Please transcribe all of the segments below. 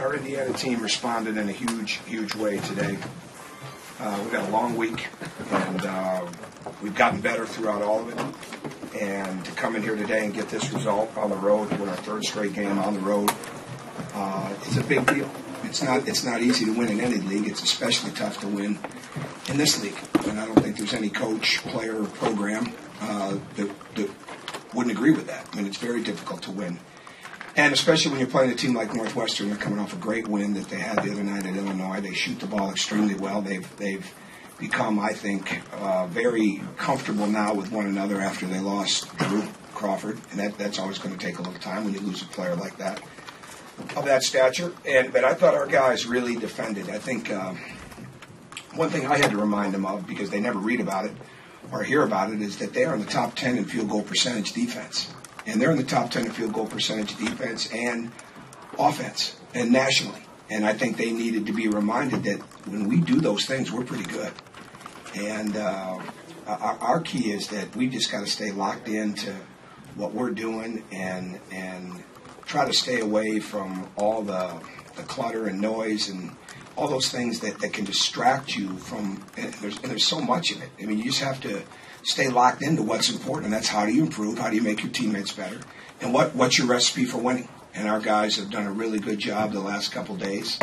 our Indiana team responded in a huge way today. We've got a long week, and we've gotten better throughout all of it. And to come in here today and get this result on the road, win our third straight game on the road, is a big deal. It's not easy to win in any league. It's especially tough to win in this league. And I don't think there's any coach, player, or program that wouldn't agree with that. I mean, it's very difficult to win. And especially when you're playing a team like Northwestern, they're coming off a great win that they had the other night at Illinois. They shoot the ball extremely well. They've become, I think, very comfortable now with one another after they lost Drew Crawford. And that's always going to take a little time when you lose a player like that, of that stature. But I thought our guys really defended. I think one thing I had to remind them of, because they never read about it or hear about it, is that they are in the top 10 in field goal percentage defense. And they're in the top 10 in field goal percentage defense and offense, and nationally. And I think they needed to be reminded that when we do those things, we're pretty good. And our key is that we just got to stay locked into what we're doing and try to stay away from all the clutter and noise and all those things that can distract you from. And there's so much of it. I mean, you just have to stay locked into what's important, and that's how do you improve, how do you make your teammates better, and what's your recipe for winning. And our guys have done a really good job the last couple days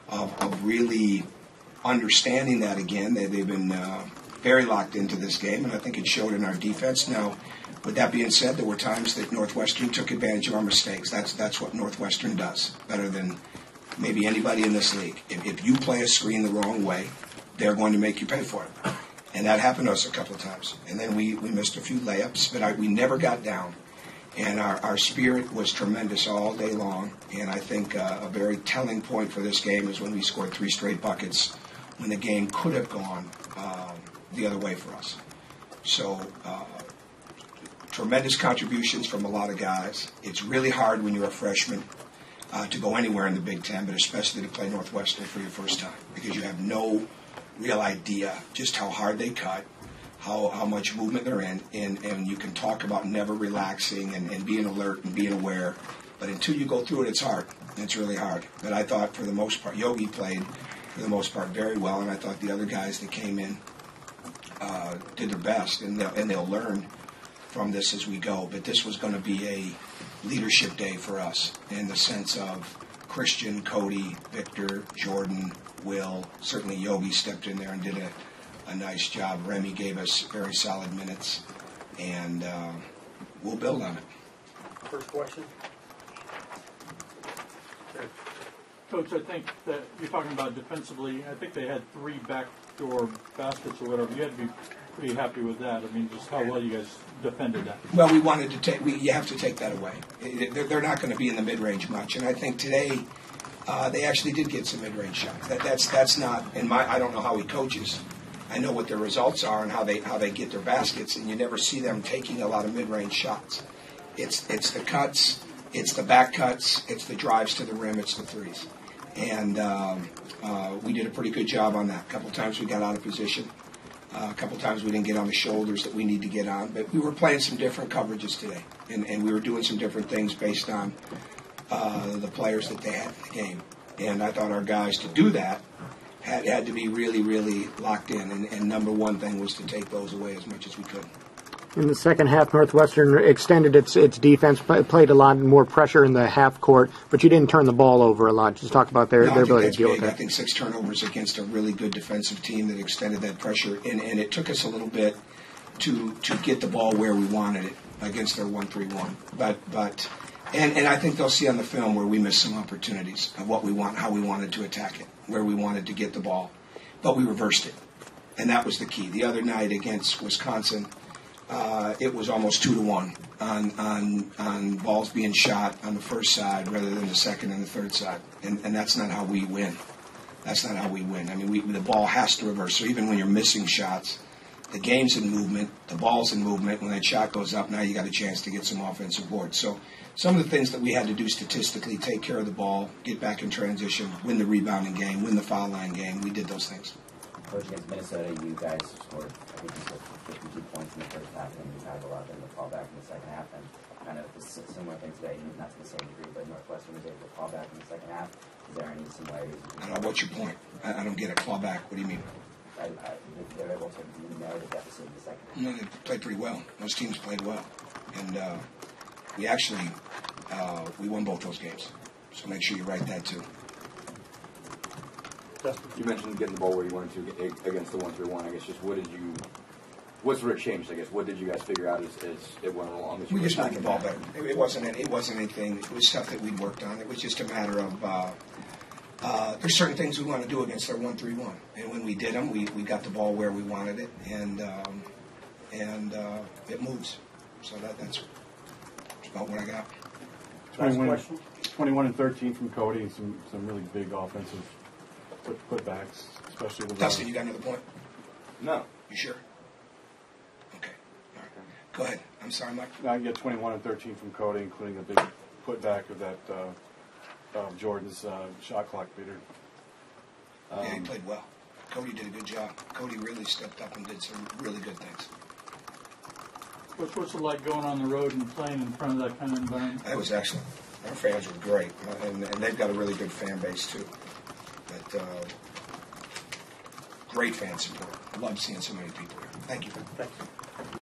of really understanding that again. They've been very locked into this game, and I think it showed in our defense. Now, with that being said, there were times that Northwestern took advantage of our mistakes. That's what Northwestern does better than maybe anybody in this league. If you play a screen the wrong way, they're going to make you pay for it. And that happened to us a couple of times. And then we missed a few layups, but we never got down. And our spirit was tremendous all day long. And I think a very telling point for this game is when we scored 3 straight buckets when the game could have gone the other way for us. So tremendous contributions from a lot of guys. It's really hard when you're a freshman to go anywhere in the Big Ten, but especially to play Northwestern for your first time, because you have no real idea just how hard they cut, how much movement they're in, and you can talk about never relaxing and being alert and being aware, but until you go through it, it's hard. It's really hard. But I thought for the most part, Yogi played for the most part very well, and I thought the other guys that came in did their best, and they'll learn from this as we go. But this was going to be a leadership day for us in the sense of Christian, Cody, Victor, Jordan, Will, certainly Yogi stepped in there and did a nice job. Remy gave us very solid minutes, and we'll build on it. First question. Coach, I think that you're talking about defensively. I think they had 3 backdoor baskets or whatever. You had to be pretty happy with that. I mean, just how well you guys defended that. Well, we wanted to take. You have to take that away. They're not going to be in the mid-range much, and I think today they actually did get some mid-range shots. That's not in my. I don't know how he coaches. I know what their results are and how they get their baskets, and you never see them taking a lot of mid-range shots. It's the cuts, it's the back cuts, it's the drives to the rim, it's the threes, and we did a pretty good job on that. A couple times we got out of position. A couple times we didn't get on the shoulders that we need to get on, but we were playing some different coverages today, and we were doing some different things based on the players that they had in the game. And I thought our guys, to do that, had to be really, really locked in, and number one thing was to take those away as much as we could. In the second half, Northwestern extended its defense, played a lot more pressure in the half court, but you didn't turn the ball over a lot. Just talk about their ability to deal with that. I think 6 turnovers against a really good defensive team that extended that pressure, and it took us a little bit to get the ball where we wanted it against their 1-3-1. But I think they'll see on the film where we missed some opportunities of what we want, how we wanted to attack it, where we wanted to get the ball, but we reversed it, and that was the key. The other night against Wisconsin, it was almost 2-1 on balls being shot on the first side rather than the second and the third side, and that's not how we win. That's not how we win. I mean, the ball has to reverse. So even when you're missing shots, the game's in movement, the ball's in movement. When that shot goes up, now you got a chance to get some offensive boards. So some of the things that we had to do statistically, take care of the ball, get back in transition, win the rebounding game, win the foul line game, we did those things. Coach, against Minnesota, you guys scored, I think you scored 52 points in the first half, and you had a lot of them to fall back in the second half. And kind of similar thing today, not to the same degree, but Northwestern was able to claw back in the second half. Is there any similarities? I don't know, what's your point? I don't get a claw back. What do you mean? They're able to narrow the deficit in the second half. No, they played pretty well. Those teams played well. And we actually, we won both those games. So make sure you write that too. You mentioned getting the ball where you wanted to get against the 1-3-1. I guess just what sort of changed? I guess what did you guys figure out as it went along? We just moved the ball better. It wasn't anything. It was stuff that we'd worked on. It was just a matter of there's certain things we want to do against our 1-3-1, and when we did them, we got the ball where we wanted it, and it moves. So that's about what I got. 21 and 13 from Cody, and some really big offensive putbacks, especially with Dustin, you got another point? No. You sure? Okay. All right. Go ahead. I'm sorry, Mike. I can get 21 and 13 from Cody, including a big putback of that Jordan's shot clock beater. Yeah, he played well. Cody did a good job. Cody really stepped up and did some really good things. What's it like going on the road and playing in front of that kind of environment? That was excellent. Our fans were great, and they've got a really good fan base too. But great fan support. I love seeing so many people here. Thank you. Thank you.